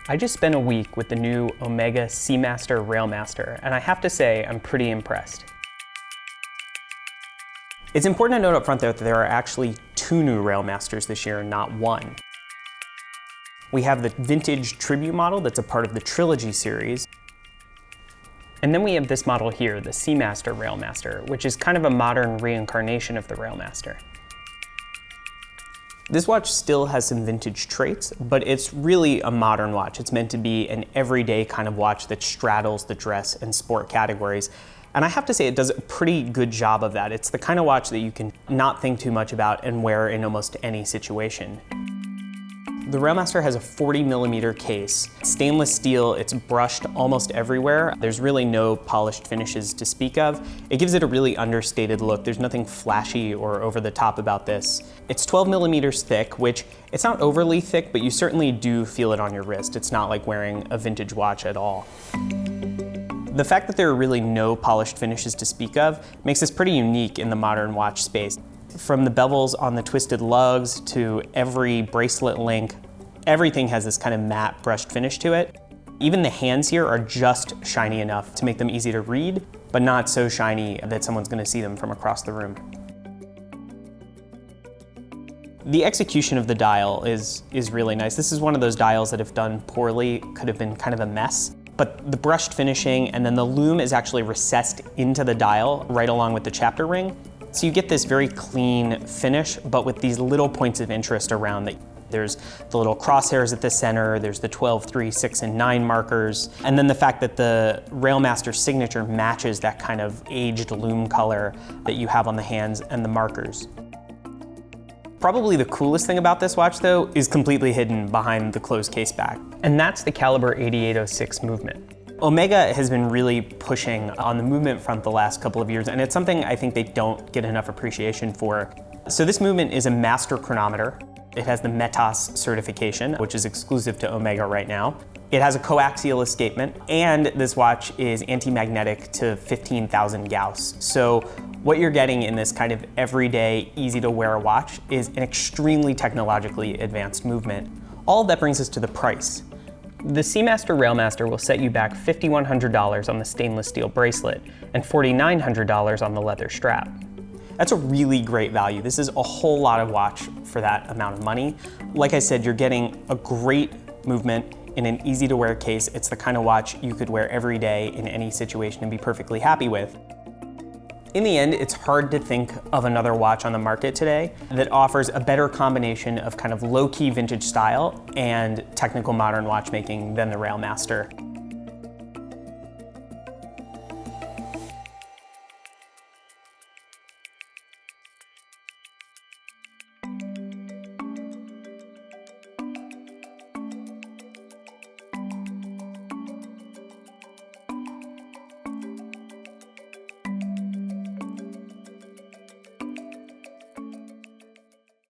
I just spent a week with the new Omega Seamaster Railmaster, and I have to say I'm pretty impressed. It's important to note up front though that there are actually two new Railmasters this year, not one. We have the vintage tribute model that's a part of the Trilogy series. And then we have this model here, the Seamaster Railmaster, which is kind of a modern reincarnation of the Railmaster. This watch still has some vintage traits, but it's really a modern watch. It's meant to be an everyday kind of watch that straddles the dress and sport categories. And I have to say it does a pretty good job of that. It's the kind of watch that you can not think too much about and wear in almost any situation. The Railmaster has a 40mm case. Stainless steel, it's brushed almost everywhere. There's really no polished finishes to speak of. It gives it a really understated look. There's nothing flashy or over the top about this. It's 12mm thick, which it's not overly thick, but you certainly do feel it on your wrist. It's not like wearing a vintage watch at all. The fact that there are really no polished finishes to speak of makes this pretty unique in the modern watch space. From the bevels on the twisted lugs to every bracelet link, everything has this kind of matte brushed finish to it. Even the hands here are just shiny enough to make them easy to read, but not so shiny that someone's going to see them from across the room. The execution of the dial is really nice. This is one of those dials that if done poorly could have been kind of a mess. But the brushed finishing and then the lume is actually recessed into the dial right along with the chapter ring. So you get this very clean finish, but with these little points of interest around it. There's the little crosshairs at the center, there's the 12, 3, 6, and 9 markers, and then the fact that the Railmaster signature matches that kind of aged lume color that you have on the hands and the markers. Probably the coolest thing about this watch though is completely hidden behind the closed case back, and that's the caliber 8806 movement. Omega has been really pushing on the movement front the last couple of years, and it's something I think they don't get enough appreciation for. So this movement is a master chronometer. It has the METAS certification, which is exclusive to Omega right now. It has a coaxial escapement, and this watch is anti-magnetic to 15,000 Gauss. So what you're getting in this kind of everyday, easy to wear watch is an extremely technologically advanced movement. All of that brings us to the price. The Seamaster Railmaster will set you back $5,100 on the stainless steel bracelet and $4,900 on the leather strap. That's a really great value. This is a whole lot of watch for that amount of money. Like I said, you're getting a great movement in an easy to wear case. It's the kind of watch you could wear every day in any situation and be perfectly happy with. In the end, it's hard to think of another watch on the market today that offers a better combination of kind of low-key vintage style and technical modern watchmaking than the Railmaster.